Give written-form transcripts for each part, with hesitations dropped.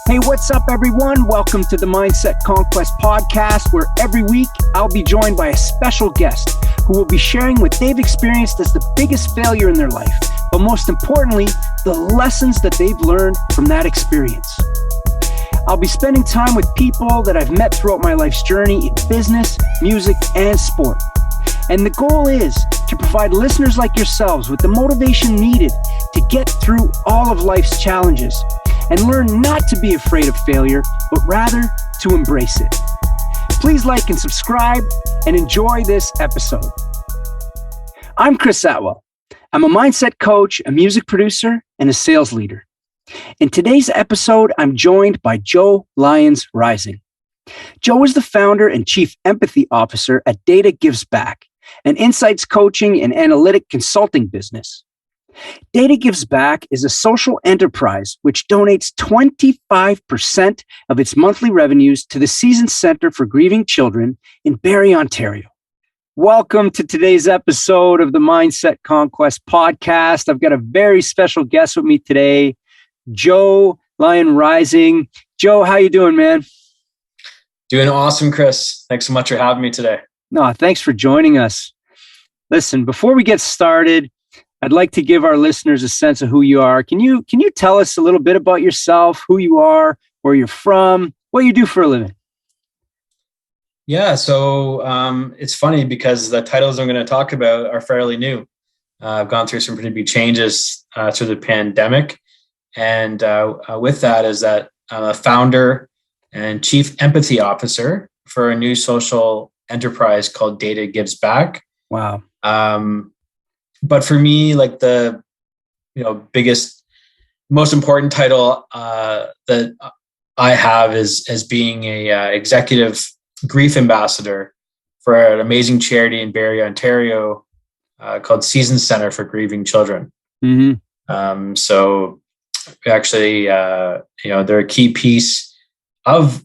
Hey, what's up, everyone? Welcome to the Mindset-Conquest Podcast, where every week I'll be joined by a special guest who will be sharing what they've experienced as the biggest failure in their life, but most importantly, the lessons that they've learned from that experience. I'll be spending time with people that I've met throughout my life's journey in business, music, and sport. And the goal is to provide listeners like yourselves with the motivation needed to get through all of life's challenges and learn not to be afraid of failure, but rather to embrace it. Please like and subscribe and enjoy this episode. I'm Chris Atwell. I'm a mindset coach, a music producer, and a sales leader. In today's episode, I'm joined by Joe Lyons-Rising. Joe is the founder and chief empathy officer at Data Gives Back, an insights coaching and analytic consulting business. Data Gives Back is a social enterprise which donates 25% of its monthly revenues to the Season Center for Grieving Children in Barrie, Ontario. Welcome to today's episode of the Mindset-Conquest Podcast. I've got a very special guest with me today, Joe Lyons-Rising. Joe, how you doing, man? Doing awesome, Chris. Thanks so much for having me today. No, thanks for joining us. Listen, before we get started, I'd like to give our listeners a sense of who you are. Can you tell us a little bit about yourself, who you are, where you're from, what you do for a living? Yeah, so it's funny because the titles I'm going to talk about are fairly new. I've gone through some pretty big changes through the pandemic. And with that is that I'm a founder and chief empathy officer for a new social enterprise called Data Gives Back. Wow. But for me, like the biggest, most important title that I have is as being a executive grief ambassador for an amazing charity in Barrie, Ontario called Season Center for Grieving Children. Mm-hmm. So actually, they're a key piece of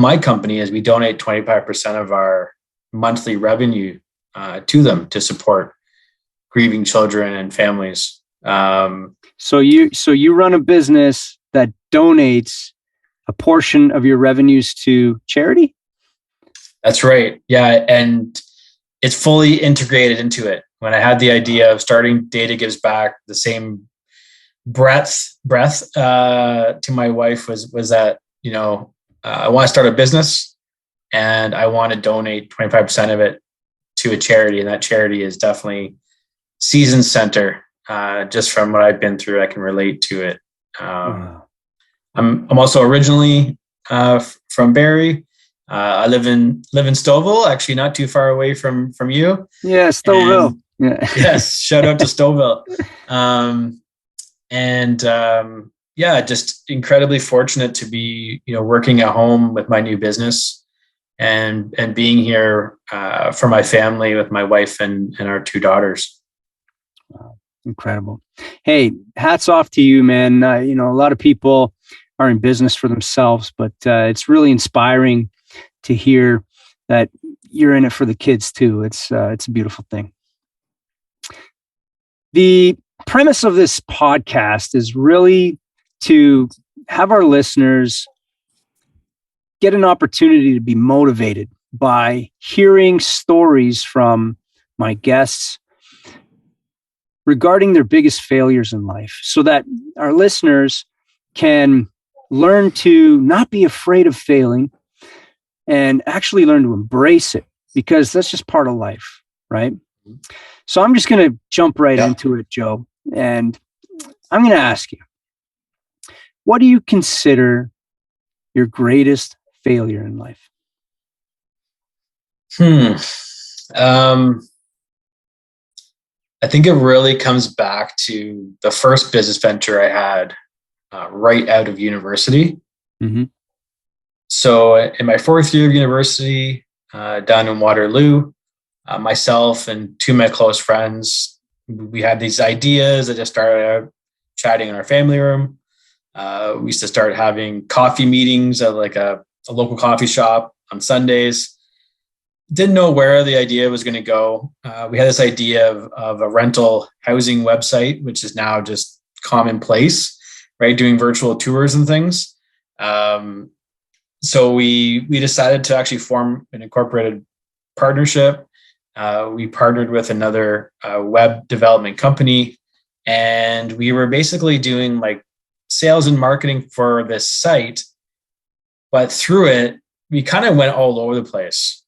my company as we donate 25% of our monthly revenue to them to support grieving children and families. So you run a business that donates a portion of your revenues to charity? That's right. Yeah. And it's fully integrated into it. When I had the idea of starting Data Gives Back, the same breath to my wife was that, I want to start a business and I want to donate 25% of it to a charity. And that charity is definitely Season Center. Just from what I've been through, I can relate to it. I'm also originally from Barrie. I live in Stouffville, actually not too far away from you. Yeah, Stouffville. Yeah. Yes, shout out to Stouffville. Just incredibly fortunate to be working at home with my new business and being here for my family with my wife and our two daughters. Wow, incredible. Hey, hats off to you, man. A lot of people are in business for themselves, but it's really inspiring to hear that you're in it for the kids too. It's a beautiful thing. The premise of this podcast is really to have our listeners get an opportunity to be motivated by hearing stories from my guests regarding their biggest failures in life, so that our listeners can learn to not be afraid of failing and actually learn to embrace it, because that's just part of life, right? So I'm just going to jump right into it, Joe, and I'm going to ask you, what do you consider your greatest failure in life? I think it really comes back to the first business venture I had right out of university. Mm-hmm. So in my fourth year of university, down in Waterloo, myself and two of my close friends, we had these ideas that just started out chatting in our family room. We used to start having coffee meetings at like a local coffee shop on Sundays. Didn't know where the idea was going to go. We had this idea of a rental housing website, which is now just commonplace, right? Doing virtual tours and things. So we decided to actually form an incorporated partnership. We partnered with another web development company, and we were basically doing like sales and marketing for this site. But through it, we kind of went all over the place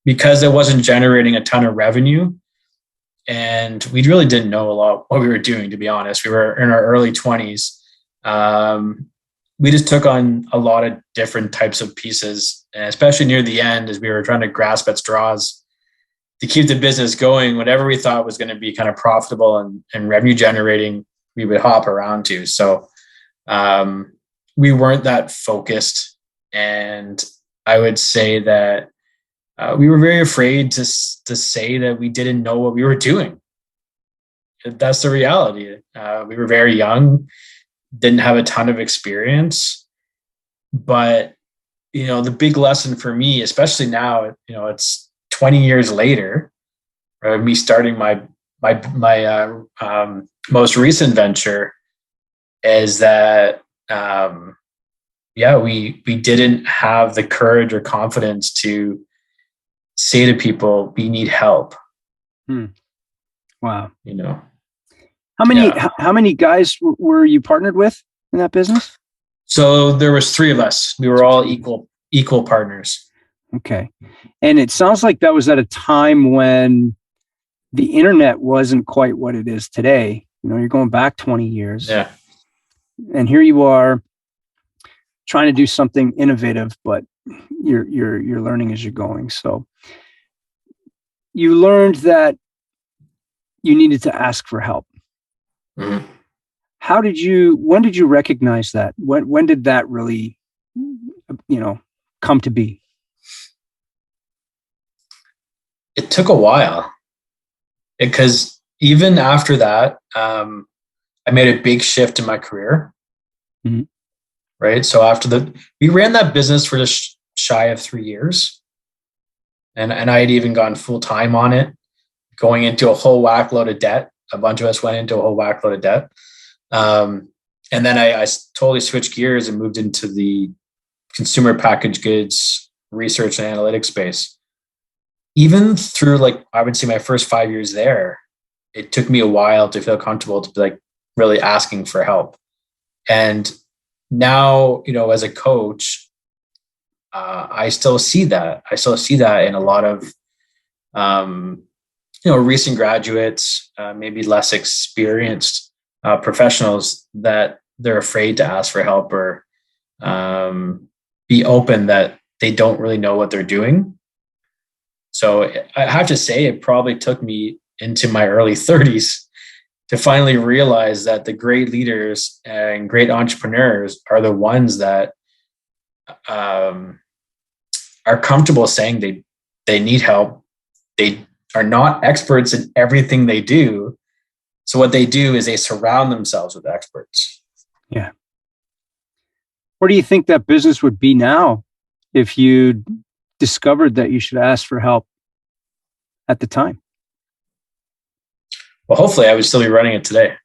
because it wasn't generating a ton of revenue. And we really didn't know a lot what we were doing, to be honest. We were in our early 20s. We just took on a lot of different types of pieces, and especially near the end, as we were trying to grasp at straws to keep the business going. Whatever we thought was going to be kind of profitable and revenue generating, we would hop around to. So we weren't that focused. And I would say that we were very afraid to say that we didn't know what we were doing. That's the reality. We were very young, didn't have a ton of experience, but the big lesson for me, especially now, it's 20 years later, me starting my most recent venture, is that we didn't have the courage or confidence to say to people, we need help. Wow. How many guys were you partnered with in that business? So there was 3 of us. We were all equal partners. Okay. And it sounds like that was at a time when the internet wasn't quite what it is today. You're going back 20 years. Yeah. And here you are trying to do something innovative, but you're learning as you're going. So you learned that you needed to ask for help. Mm-hmm. When did you recognize that? When did that really, come to be? It took a while, because even after that, I made a big shift in my career. Mm-hmm. Right. So we ran that business for just shy of 3 years. And I had even gone full time on it, going into a whole whack load of debt. A bunch of us went into a whole whack load of debt. And then I totally switched gears and moved into the consumer packaged goods research and analytics space. Even through I would say my first 5 years there, it took me a while to feel comfortable to be really asking for help. And now, as a coach, I still see that. I still see that in a lot of, recent graduates, maybe less experienced professionals, that they're afraid to ask for help or be open that they don't really know what they're doing. So I have to say, it probably took me into my early 30s to finally realize that the great leaders and great entrepreneurs are the ones that are comfortable saying they need help. They are not experts in everything they do. So what they do is they surround themselves with experts. Yeah. Where do you think that business would be now if you discovered that you should ask for help at the time? Well, hopefully I would still be running it today,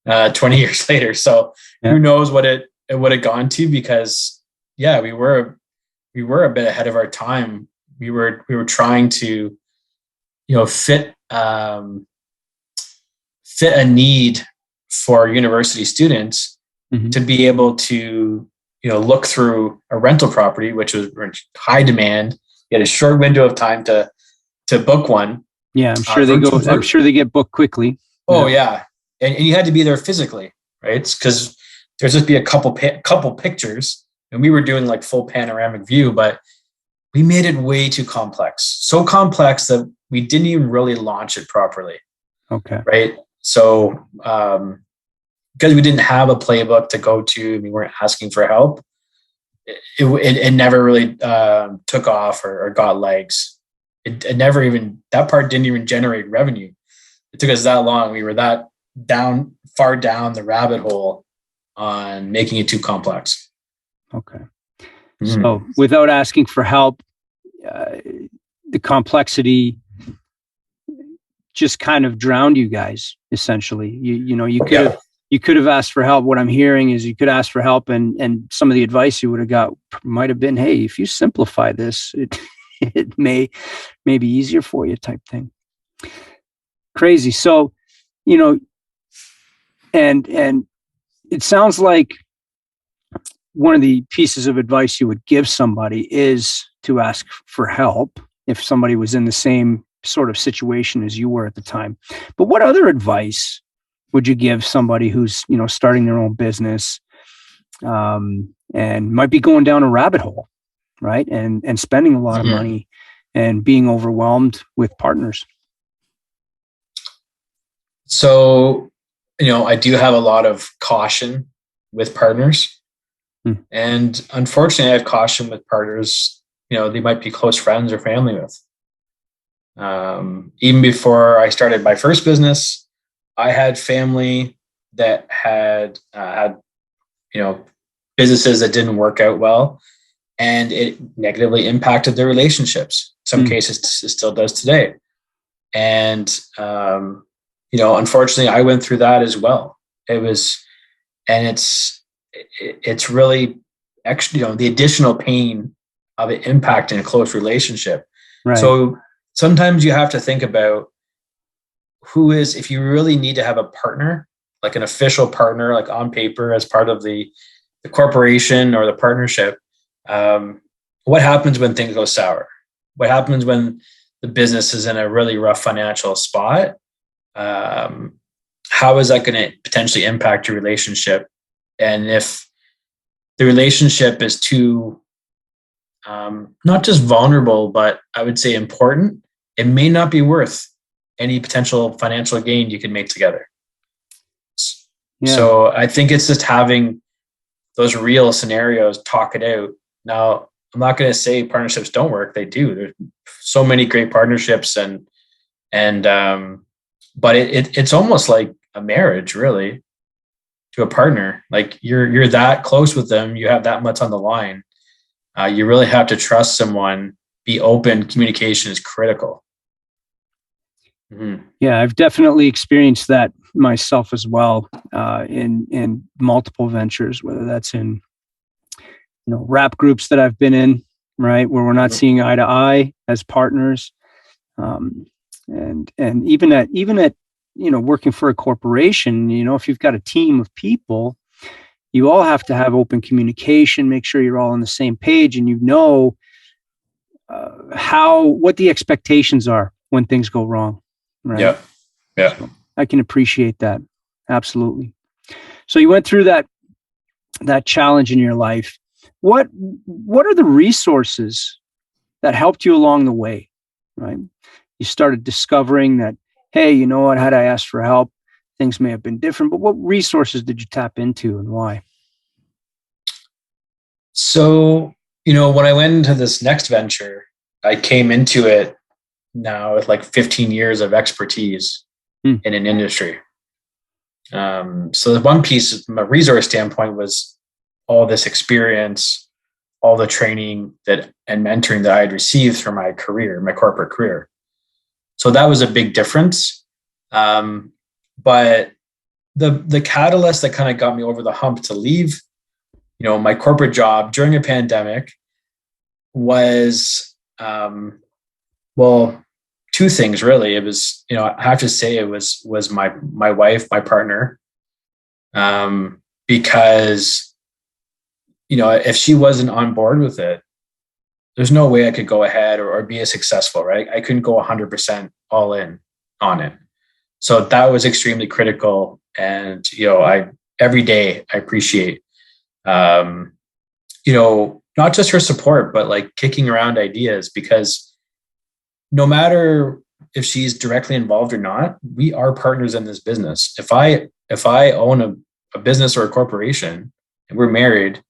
20 years later. So Who knows what it would have gone to, because we were a bit ahead of our time. We were trying to, fit a need for university students to be able to, look through a rental property, which was high demand. You had a short window of time to book one. Yeah, I'm sure they get booked quickly. Oh yeah, and you had to be there physically, right? Because there's just be a couple pictures, and we were doing full panoramic view, but we made it way too complex. So complex that we didn't even really launch it properly. Okay. Right. So because we didn't have a playbook to go to, we weren't asking for help. It never really took off or got legs. It never even, that part didn't even generate revenue. It took us that long. We were that far down the rabbit hole on making it too complex. Okay. So without asking for help, the complexity just kind of drowned you guys, essentially. You could have you could have asked for help. What I'm hearing is you could ask for help, and some of the advice you would have got might have been, hey, if you simplify this, it may be easier for you, type thing. Crazy. So, and it sounds like one of the pieces of advice you would give somebody is to ask for help if somebody was in the same sort of situation as you were at the time. But what other advice would you give somebody who's, starting their own business, and might be going down a rabbit hole, right? And spending a lot of money and being overwhelmed with partners? So, I do have a lot of caution with partners. And unfortunately, I have caution with partners, they might be close friends or family with. Even before I started my first business, I had family that had businesses that didn't work out well, and it negatively impacted their relationships. Some cases it still does today. And, unfortunately, I went through that as well. It's really actually, the additional pain of it impacting a close relationship. Right. So sometimes you have to think about if you really need to have a partner, like an official partner, like on paper as part of the corporation or the partnership, what happens when things go sour? What happens when the business is in a really rough financial spot? How is that going to potentially impact your relationship? And if the relationship is too, not just vulnerable, but I would say important, it may not be worth any potential financial gain you can make together. Yeah. So I think it's just having those real scenarios, talk it out. Now, I'm not going to say partnerships don't work. They do. There's so many great partnerships, but it's almost like a marriage, really, to a partner. Like you're that close with them. You have that much on the line. You really have to trust someone, be open. Communication is critical. Mm-hmm. Yeah, I've definitely experienced that myself as well, in multiple ventures, whether that's in, rap groups that I've been in, right, where we're not seeing eye to eye as partners, and even at working for a corporation, if you've got a team of people, you all have to have open communication, make sure you're all on the same page, and what the expectations are when things go wrong. Right. Yeah. So I can appreciate that. Absolutely. So you went through that challenge in your life. What are the resources that helped you along the way? Right. You started discovering that, hey, you know what, had I asked for help, things may have been different, but what resources did you tap into and why? So, when I went into this next venture, I came into it now with like 15 years of expertise in an industry. So the one piece from a resource standpoint was all this experience, all the training and mentoring that I had received through my career, my corporate career. So that was a big difference. But the catalyst that kind of got me over the hump to leave, my corporate job during a pandemic was, two things really. It was, I have to say it was my wife, my partner, because, if she wasn't on board with it, there's no way I could go ahead or be as successful, right? I couldn't go 100% all in on it. So that was extremely critical. And, every day I appreciate, not just her support, but like kicking around ideas, because no matter if she's directly involved or not, we are partners in this business. If I own a business or a corporation and we're married,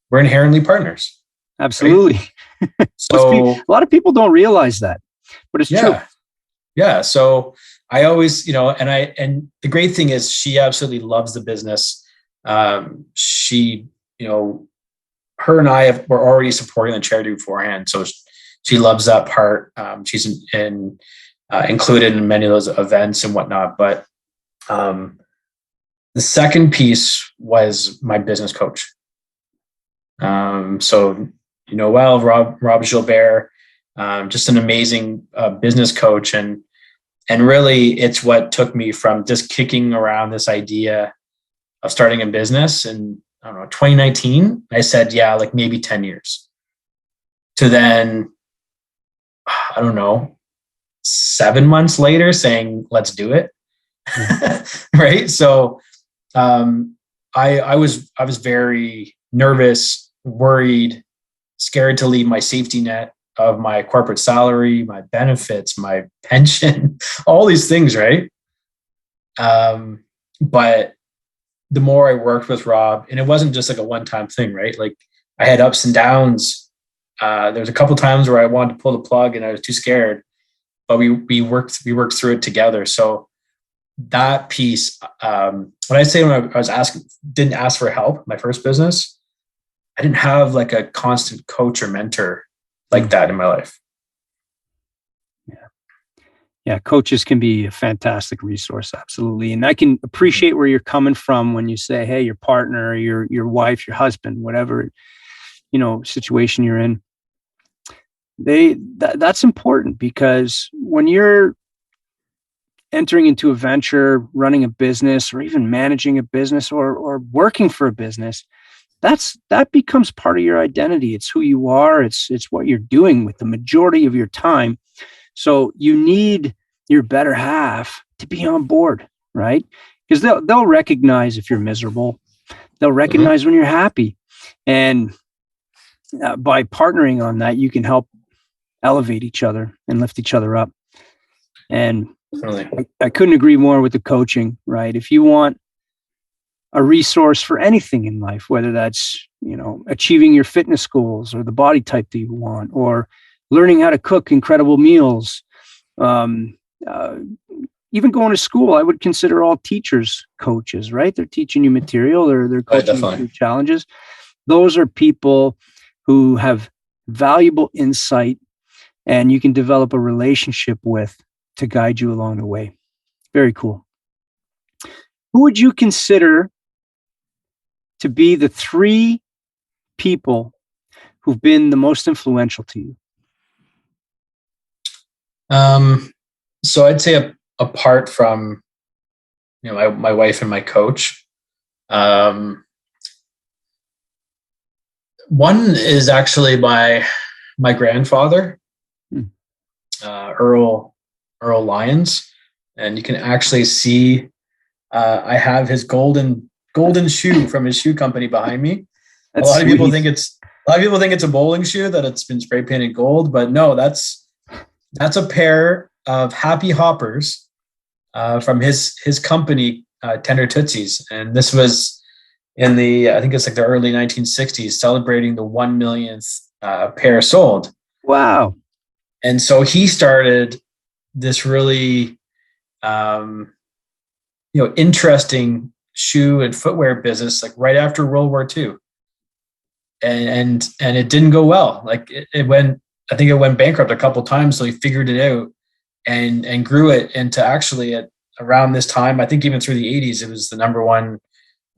we're inherently partners. Absolutely. Right? So a lot of people don't realize that, but it's true. Yeah. So I always, and the great thing is she absolutely loves the business. She, her and I were already supporting the charity beforehand. So she loves that part. She's included in many of those events and whatnot. But The second piece was my business coach. So, Rob Gilbert, just an amazing business coach. And really it's what took me from just kicking around this idea of starting a business in, 2019. I said, yeah, like maybe 10 years to then, 7 months later saying, let's do it. Right. So, I was very nervous, worried, scared to leave my safety net of my corporate salary, my benefits, my pension, all these things. Right. But the more I worked with Rob, and it wasn't just like a one-time thing, right? Like I had ups and downs. There was a couple times where I wanted to pull the plug and I was too scared, but we worked through it together. So that piece, when I say when I was didn't ask for help, my first business, I didn't have like a constant coach or mentor like that in my life. Yeah, coaches can be a fantastic resource, absolutely. And I can appreciate where you're coming from when you say, hey, your partner, your wife, your husband, whatever, situation you're in. That's important, because when you're entering into a venture, running a business, or even managing a business or working for a business, that becomes part of your identity. It's who you are. It's what you're doing with the majority of your time. So you need your better half to be on board, right? Because they'll recognize if you're miserable. They'll recognize when you're happy. And by partnering on that, you can help elevate each other and lift each other up. And I couldn't agree more with the coaching, right? If you want a resource for anything in life, whether that's, achieving your fitness goals or the body type that you want, or learning how to cook incredible meals, even going to school, I would consider all teachers coaches, right? They're teaching you material, they're coaching you through challenges. Those are people who have valuable insight and you can develop a relationship with to guide you along the way. Very cool. Who would you consider to be the 3 people who've been the most influential to you? So I'd say apart from, my wife and my coach, one is actually my grandfather, Earl Lyons, and you can actually see I have his golden shoe from his shoe company behind me. A lot of people think it's a bowling shoe, that it's been spray painted gold, but no, that's a pair of Happy Hoppers from his company, Tender Tootsies, and this was in I think it's like the early 1960s, celebrating the 1 millionth pair sold. Wow! And so he started this really, interesting shoe and footwear business, like right after World War II. And it didn't go well. Like it went bankrupt a couple times. So he figured it out and grew it into, actually at around this time, I think even through the 80s, it was the number one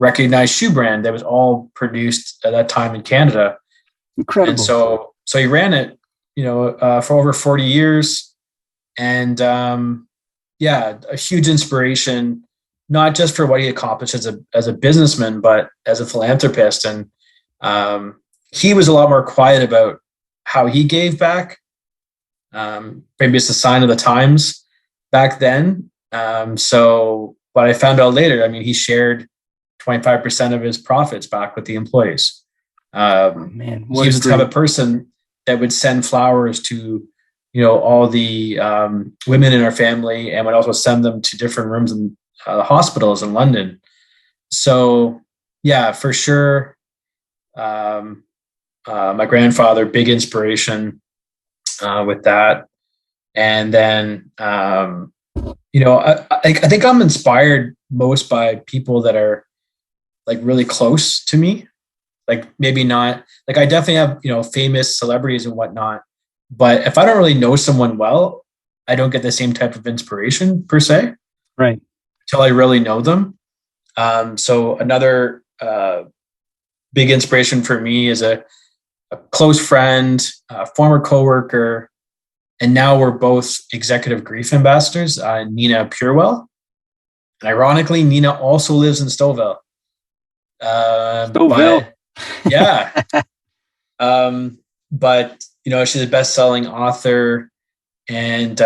recognized shoe brand that was all produced at that time in Canada. Incredible. And so he ran it, for over 40 years. And a huge inspiration, not just for what he accomplished as a businessman, but as a philanthropist. And he was a lot more quiet about how he gave back. Maybe it's a sign of the times back then. But I found out later, he shared 25% of his profits back with the employees. He was the type of person that would send flowers to, all the women in our family, and would also send them to different rooms in hospitals in London. So yeah, for sure. My grandfather, big inspiration with that. And then, I think I'm inspired most by people that are like really close to me. Like maybe not, like I definitely have, famous celebrities and whatnot, but if I don't really know someone well, I don't get the same type of inspiration per se. Right. Till I really know them. So another big inspiration for me is a close friend, a former coworker, and now we're both executive grief ambassadors, Nina Purewell. And ironically, Nina also lives in Stouffville. Stouffville. Yeah. But, she's a best-selling author, and,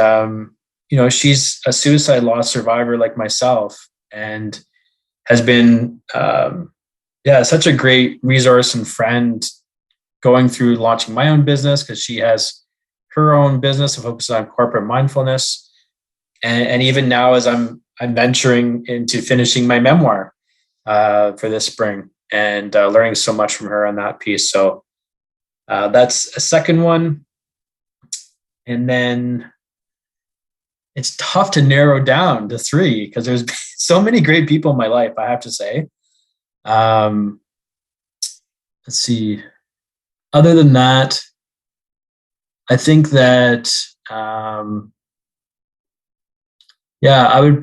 she's a suicide loss survivor like myself, and has been, such a great resource and friend going through launching my own business, because she has her own business that focuses on corporate mindfulness. And even now, as I'm venturing into finishing my memoir for this spring, and learning so much from her on that piece. So that's a second one. And then it's tough to narrow down to three, because there's so many great people in my life, I have to say. Let's see. Other than that, I think that, I would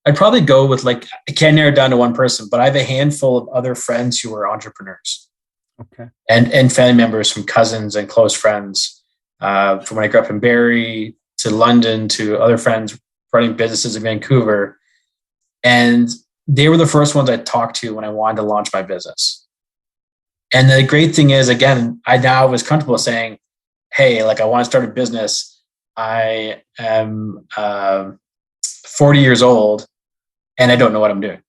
I'd probably go with, I can't narrow it down to one person, but I have a handful of other friends who are entrepreneurs. Okay. And family members, from cousins and close friends, from when I grew up in Barrie to London, to other friends running businesses in Vancouver. And they were the first ones I talked to when I wanted to launch my business. And the great thing is, again, I now was comfortable saying, hey, I want to start a business. I am 40 years old and I don't know what I'm doing.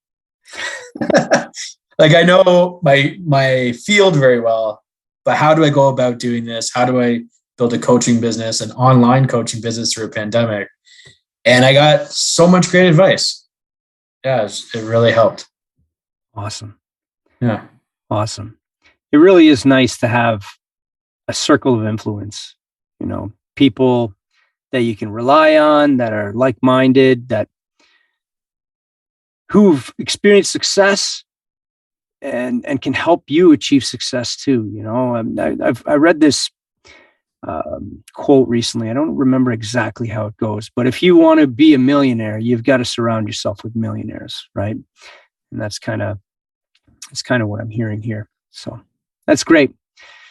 I know my field very well, but how do I go about doing this? How do I build a coaching business, an online coaching business through a pandemic? And I got so much great advice. Yeah, it really helped. Awesome. Yeah. Awesome. It really is nice to have a circle of influence, people that you can rely on, that are like-minded, who've experienced success and can help you achieve success too. I read this quote recently. I don't remember exactly how it goes, but if you want to be a millionaire, you've got to surround yourself with millionaires, right? And that's kind of what I'm hearing here. So that's great.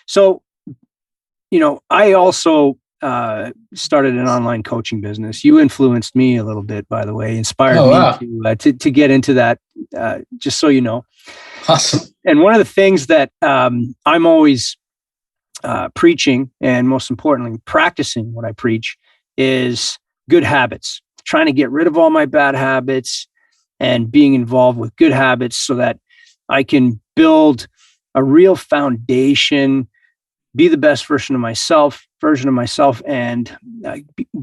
So, I also started an online coaching business. You influenced me a little bit, by the way, inspired me to get into that, just so you know. Awesome. And one of the things that I'm always preaching, and most importantly, practicing what I preach, is good habits, trying to get rid of all my bad habits and being involved with good habits so that I can build a real foundation, be the best version of myself, and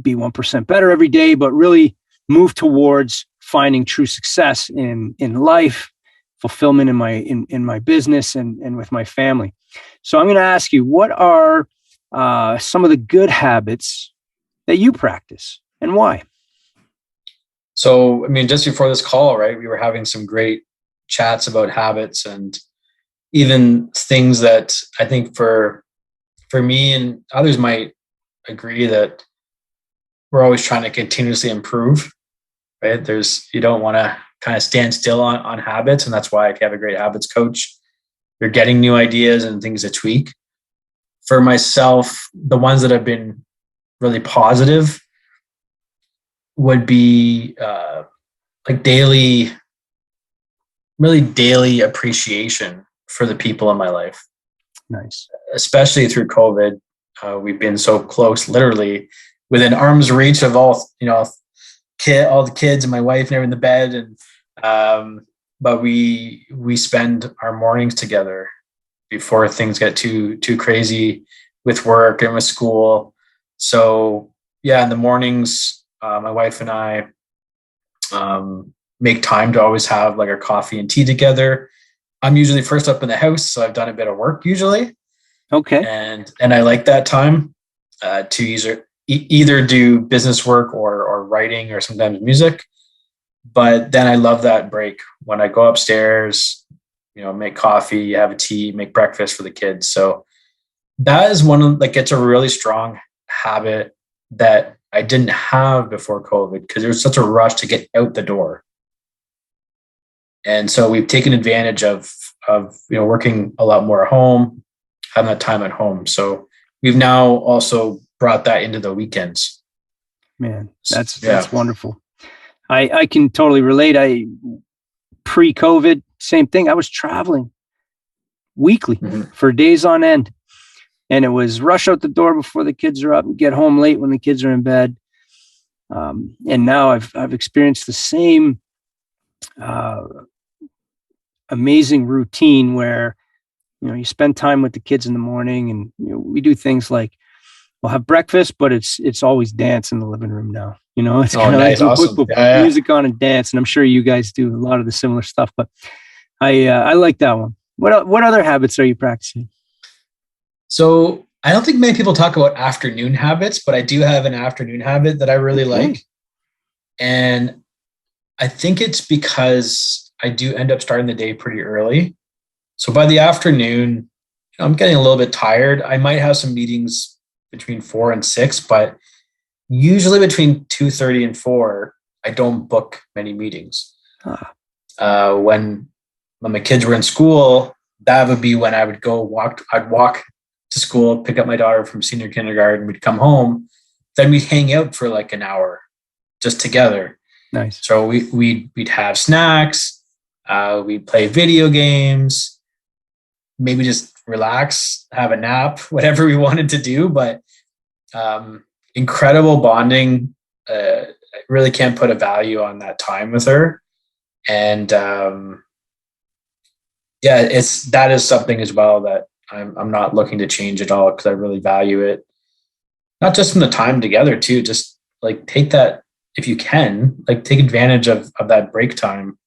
be 1% better every day, but really move towards finding true success in life, fulfillment in my business and with my family. So I'm going to ask you, what are some of the good habits that you practice, and why? So, just before this call, right, we were having some great chats about habits, and even things that I think for me, and others might agree, that we're always trying to continuously improve, right? You don't want to kind of stand still on habits. And that's why if you have a great habits coach, you're getting new ideas and things to tweak. For myself, the ones that have been really positive would be daily appreciation for the people in my life. Nice. Especially through COVID. We've been so close, literally within arm's reach of all the kids and my wife and everything in the bed. And, but we spend our mornings together before things get too crazy with work and with school. So yeah, in the mornings, my wife and I make time to always have our coffee and tea together. I'm usually first up in the house, so I've done a bit of work usually. Okay. And I like that time to either do business work or writing, or sometimes music. But then I love that break when I go upstairs, make coffee, have a tea, make breakfast for the kids. So that is one of it's a really strong habit that I didn't have before COVID because there was such a rush to get out the door. And so we've taken advantage of working a lot more at home, having that time at home. So we've now also brought that into the weekends. Man, that's wonderful. I can totally relate. Pre-COVID, same thing. I was traveling weekly for days on end. And it was rush out the door before the kids are up and get home late when the kids are in bed. And now I've experienced the same amazing routine where, you spend time with the kids in the morning, and we do things like we'll have breakfast, but it's always dance in the living room now. It's kind of nice, awesome. Put music on and dance. And I'm sure you guys do a lot of the similar stuff, but I like that one. What other habits are you practicing? So I don't think many people talk about afternoon habits, but I do have an afternoon habit that I really like. And I think it's because I do end up starting the day pretty early. So by the afternoon, I'm getting a little bit tired. I might have some meetings between 4 and 6, but usually between 2:30 and 4, I don't book many meetings. When my kids were in school, that would be when I would I'd walk to school, pick up my daughter from senior kindergarten, we'd come home, then we'd hang out for like an hour just together. Nice. So we'd have snacks, we'd play video games, maybe just relax, have a nap, whatever we wanted to do. But incredible bonding. I really can't put a value on that time with her. And that is something as well that I'm not looking to change at all, because I really value it. Not just from the time together too, just like take that, if you can, like take advantage of that break time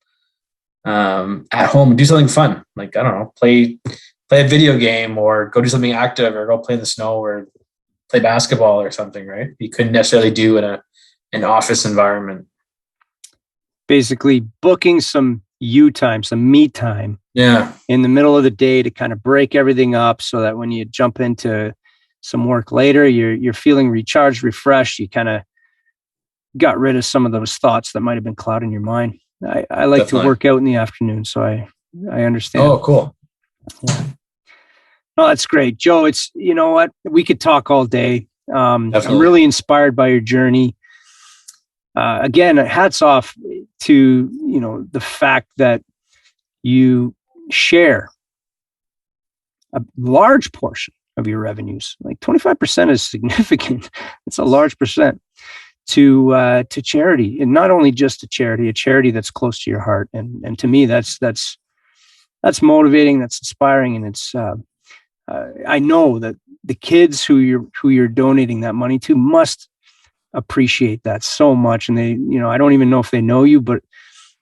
at home and do something fun. Like, I don't know, play a video game or go do something active or go play in the snow or play basketball or something, right? You couldn't necessarily do in an office environment. Basically booking some you time, some me time in the middle of the day to kind of break everything up so that when you jump into some work later, you're feeling recharged, refreshed. You kind of got rid of some of those thoughts that might have been clouding your mind. I like to work out in the afternoon, so I understand. Oh, cool. Yeah. No, that's great. Joe, it's, you know what? We could talk all day. I'm really inspired by your journey. Again, hats off to, the fact that you share a large portion of your revenues. Like 25% is significant. It's a large percent to charity, and not only just a charity that's close to your heart. And to me, that's motivating, that's inspiring. And it's, I know that the kids who you're donating that money to must appreciate that so much. And they, I don't even know if they know you, but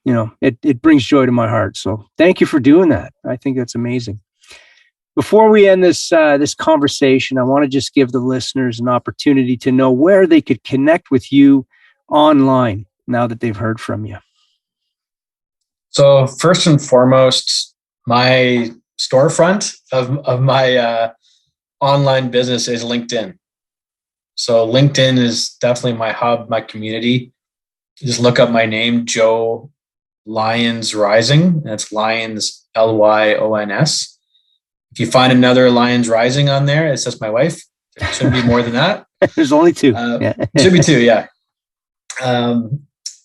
it brings joy to my heart. So thank you for doing that. I think that's amazing. Before we end this conversation, I want to just give the listeners an opportunity to know where they could connect with you online now that they've heard from you. So first and foremost, my storefront of my online business is LinkedIn. So LinkedIn is definitely my hub, my community. Just look up my name, Joe Lyons-Rising. That's Lyons, Lyons. If you find another Lyons-Rising on there, it's just my wife. There shouldn't be more than that. There's only two. Should be two, yeah.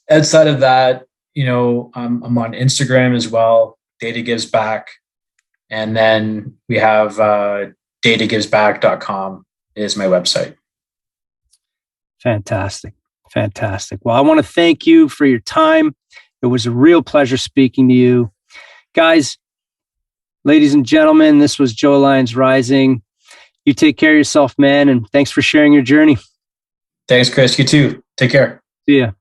Outside of that, I'm on Instagram as well. Data Gives Back. And then we have datagivesback.com is my website. Fantastic. Well, I want to thank you for your time. It was a real pleasure speaking to you. Guys, ladies and gentlemen, this was Joe Lyons-Rising. You take care of yourself, man, and thanks for sharing your journey. Thanks, Chris. You too. Take care. See ya.